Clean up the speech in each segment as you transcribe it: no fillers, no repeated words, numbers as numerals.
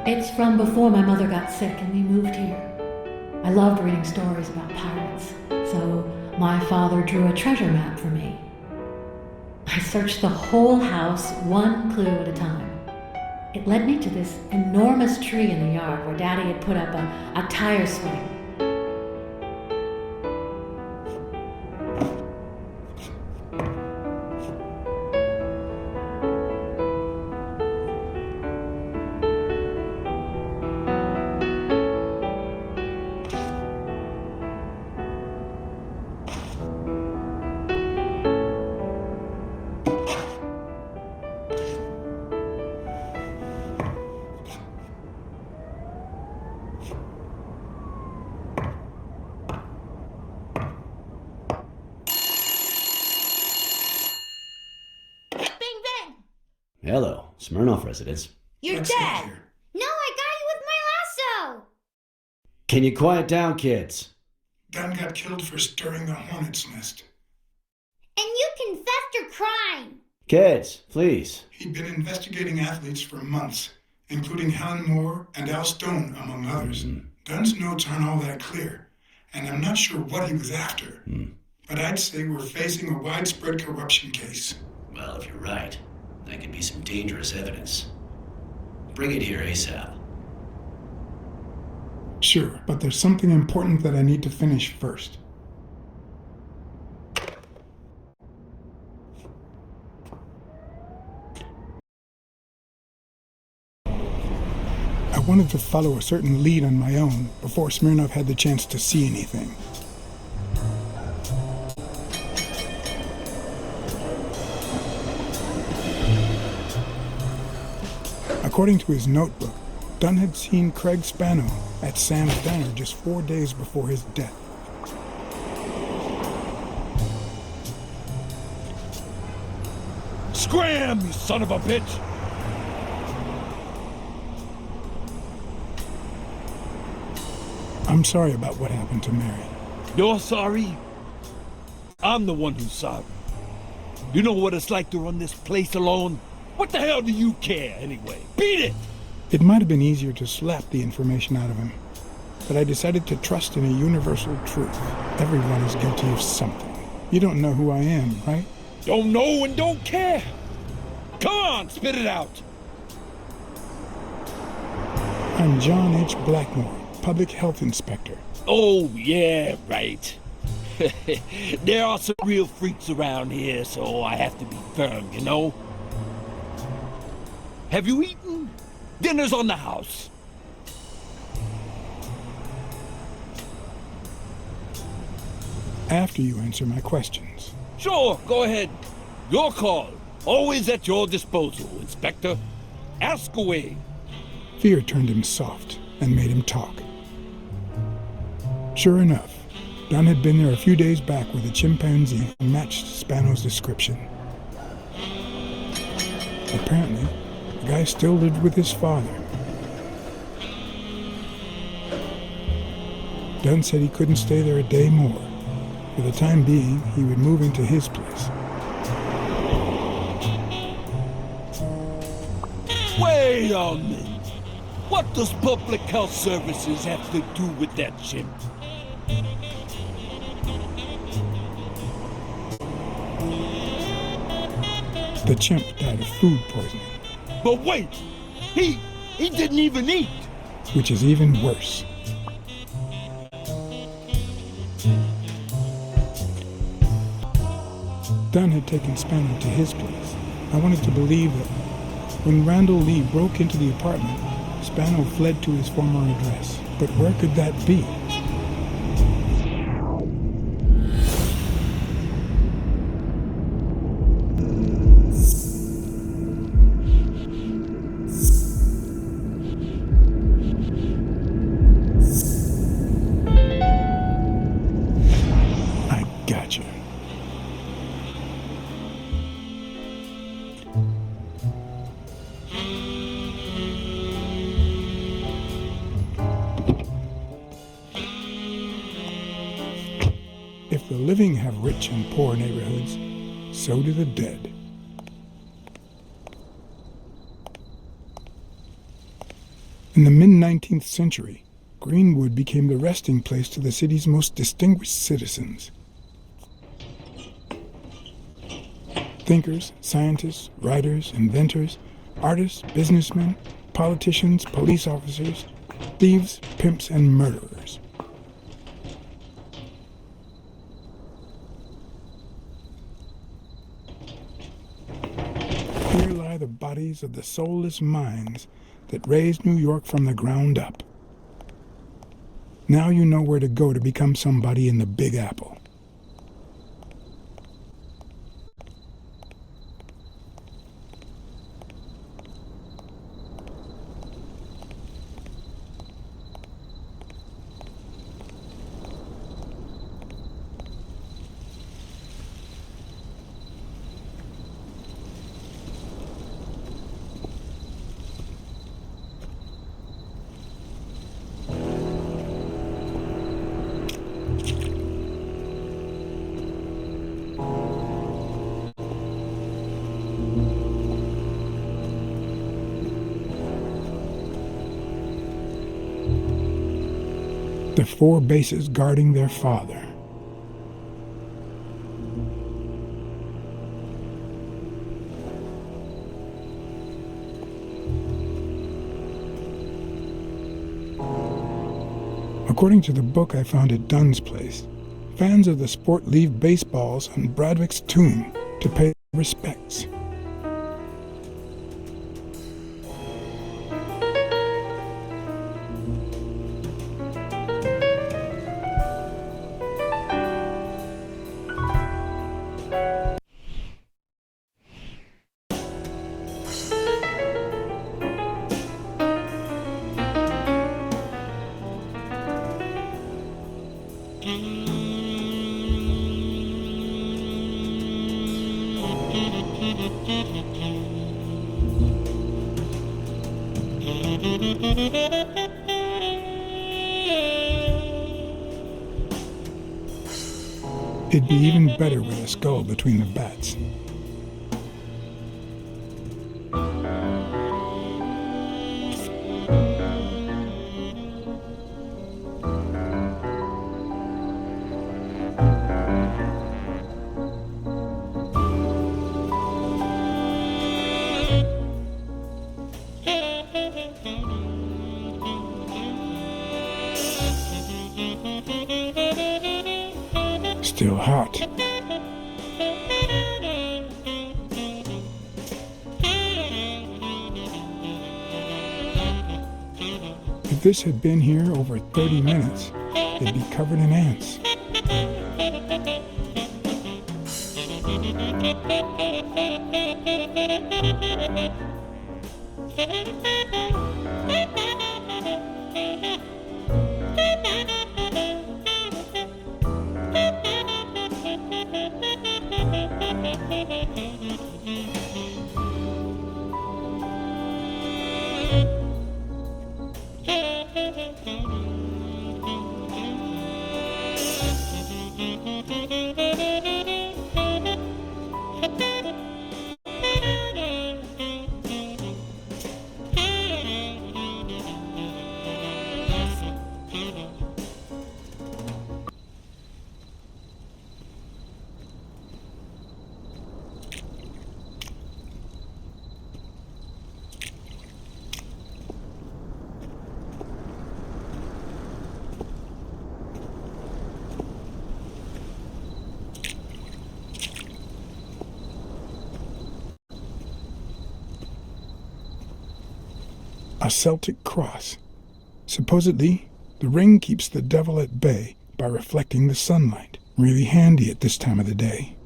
It's from before my mother got sick and we moved here. I loved reading stories about pirates, so my father drew a treasure map for me. I searched the whole house, one clue at a time. It led me to this enormous tree in the yard where Daddy had put up a tire swing. Hello, Smirnoff residents. You're dead! No, I got you with my lasso! Can you quiet down, kids? Dunn got killed for stirring the hornet's nest. And you confessed your crime! Kids, please. He'd been investigating athletes for months, including Helen Moore and Al Stone, among others. Dunn's notes aren't all that clear, and I'm not sure what he was after. But I'd say we're facing a widespread corruption case. Well, if you're right, that could be some dangerous evidence. Bring it here ASAP. Sure, but there's something important that I need to finish first. I wanted to follow a certain lead on my own before Smirnoff had the chance to see anything. According to his notebook, Dunn had seen Craig Spano at Sam's Diner just 4 days before his death. Scram, you son of a bitch! I'm sorry about what happened to Mary. You're sorry? I'm the one who's sorry. You know what it's like to run this place alone? What the hell do you care, anyway? Beat it! It might have been easier to slap the information out of him, but I decided to trust in a universal truth. Everyone is guilty of something. You don't know who I am, right? Don't know and don't care. Come on, spit it out. I'm John H. Blackmore, Public Health Inspector. Oh, yeah, right. There are some real freaks around here, so I have to be firm, you know? Have you eaten? Dinner's on the house. After you answer my questions. Sure, go ahead. Your call. Always at your disposal, Inspector. Ask away. Fear turned him soft and made him talk. Sure enough, Dunn had been there a few days back with a chimpanzee who matched Spano's description. Apparently, the guy still lived with his father. Dunn said he couldn't stay there a day more. For the time being, he would move into his place. Wait a minute. What does Public Health Services have to do with that chimp? The chimp died of food poisoning. But wait! He didn't even eat! Which is even worse. Dunn had taken Spano to his place. I wanted to believe that when Randall Lee broke into the apartment, Spano fled to his former address. But where could that be? I gotcha. If the living have rich and poor neighborhoods, so do the dead. In the mid-19th century, Greenwood became the resting place to the city's most distinguished citizens. Thinkers, scientists, writers, inventors, artists, businessmen, politicians, police officers, thieves, pimps, and murderers. Here lie the bodies of the soulless minds that raised New York from the ground up. Now you know where to go to become somebody in the Big Apple. The four bases guarding their father. According to the book I found at Dunn's place, fans of the sport leave baseballs on Bradwick's tomb to pay respects. It'd be even better with a skull between the bats. Still hot. If this had been here over 30 minutes, it'd be covered in ants. A Celtic cross. Supposedly, the ring keeps the devil at bay by reflecting the sunlight. Really handy at this time of the day.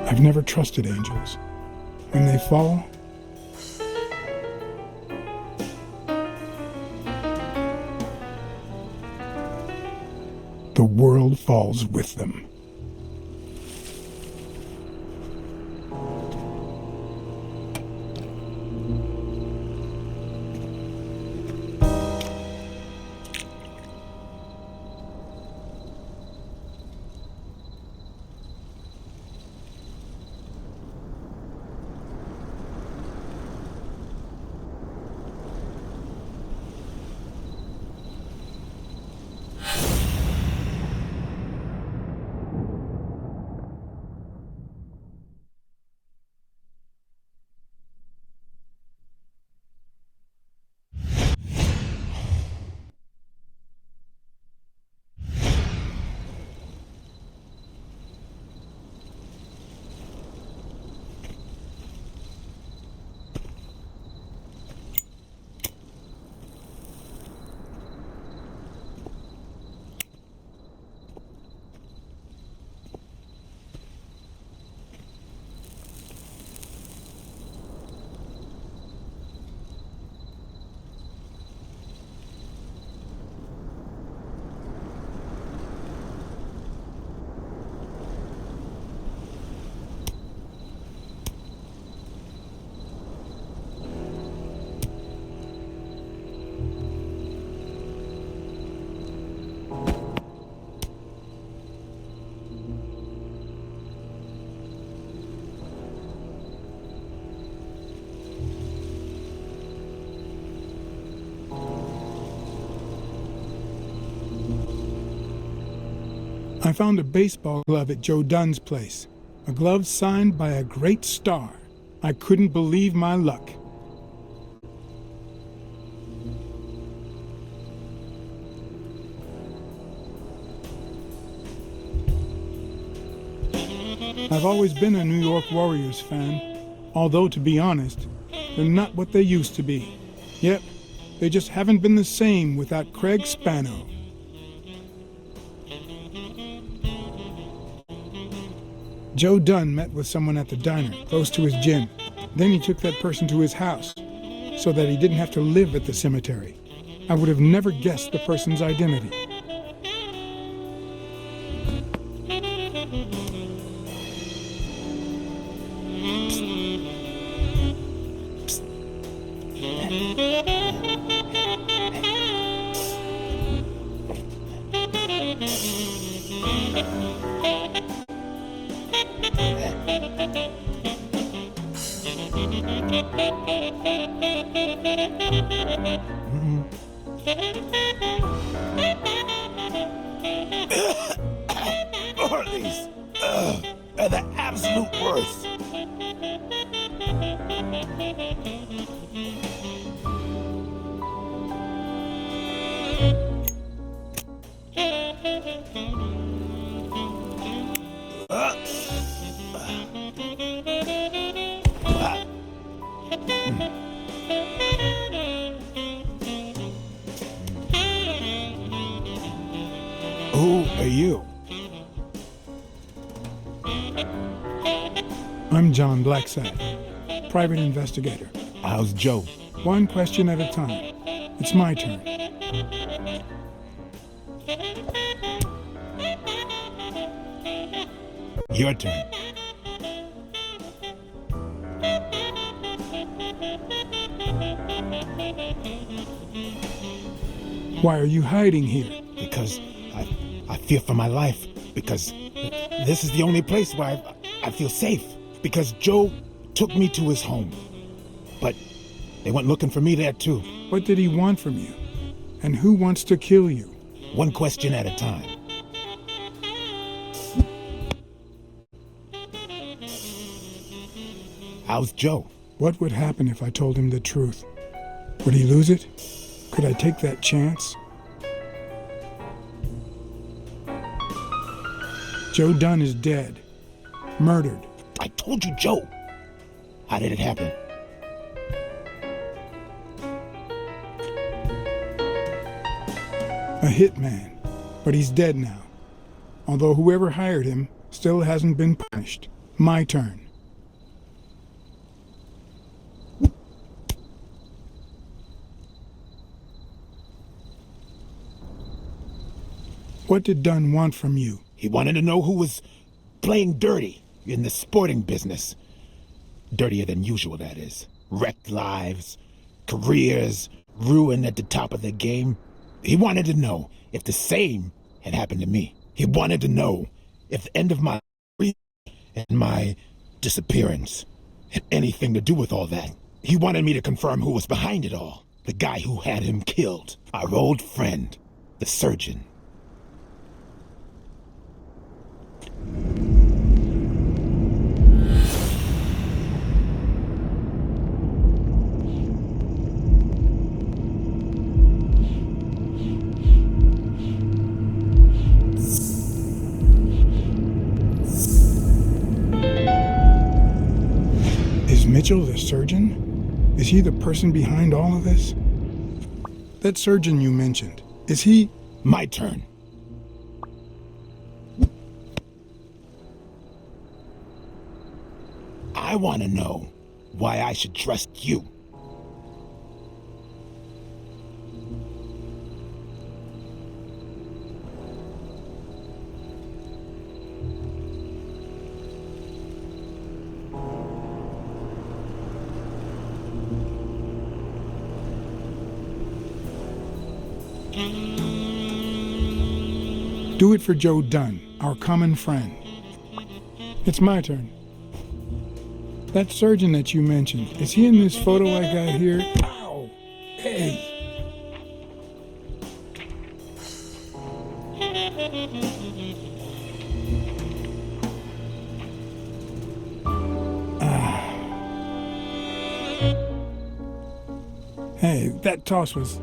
I've never trusted angels. When they fall, the world falls with them. I found a baseball glove at Joe Dunn's place. A glove signed by a great star. I couldn't believe my luck. I've always been a New York Warriors fan, although to be honest, they're not what they used to be. Yep, they just haven't been the same without Craig Spano. Joe Dunn met with someone at the diner, close to his gym. Then he took that person to his house, so that he didn't have to live at the cemetery. I would have never guessed the person's identity. Orleans, are the absolute worst. Who are you? I'm John Blacksad, private investigator. How's Joe? One question at a time. It's my turn. Your turn. Why are you hiding here? Because I fear for my life. Because this is the only place where I feel safe. Because Joe took me to his home. But they went looking for me there too. What did he want from you? And who wants to kill you? One question at a time. How's Joe? What would happen if I told him the truth? Would he lose it? Could I take that chance? Joe Dunn is dead. Murdered. I told you, Joe. How did it happen? A hitman. But he's dead now. Although whoever hired him still hasn't been punished. My turn. What did Dunn want from you? He wanted to know who was playing dirty in the sporting business. Dirtier than usual, that is. Wrecked lives, careers, ruined at the top of their game. He wanted to know if the same had happened to me. He wanted to know if the end of my career and my disappearance had anything to do with all that. He wanted me to confirm who was behind it all. The guy who had him killed. Our old friend, the surgeon. Is Mitchell the surgeon? Is he the person behind all of this? That surgeon you mentioned, is he... My turn. I want to know why I should trust you. Do it for Joe Dunn, our common friend. It's my turn. That surgeon that you mentioned, is he in this photo I got here? Ow! Hey! Hey, that toss was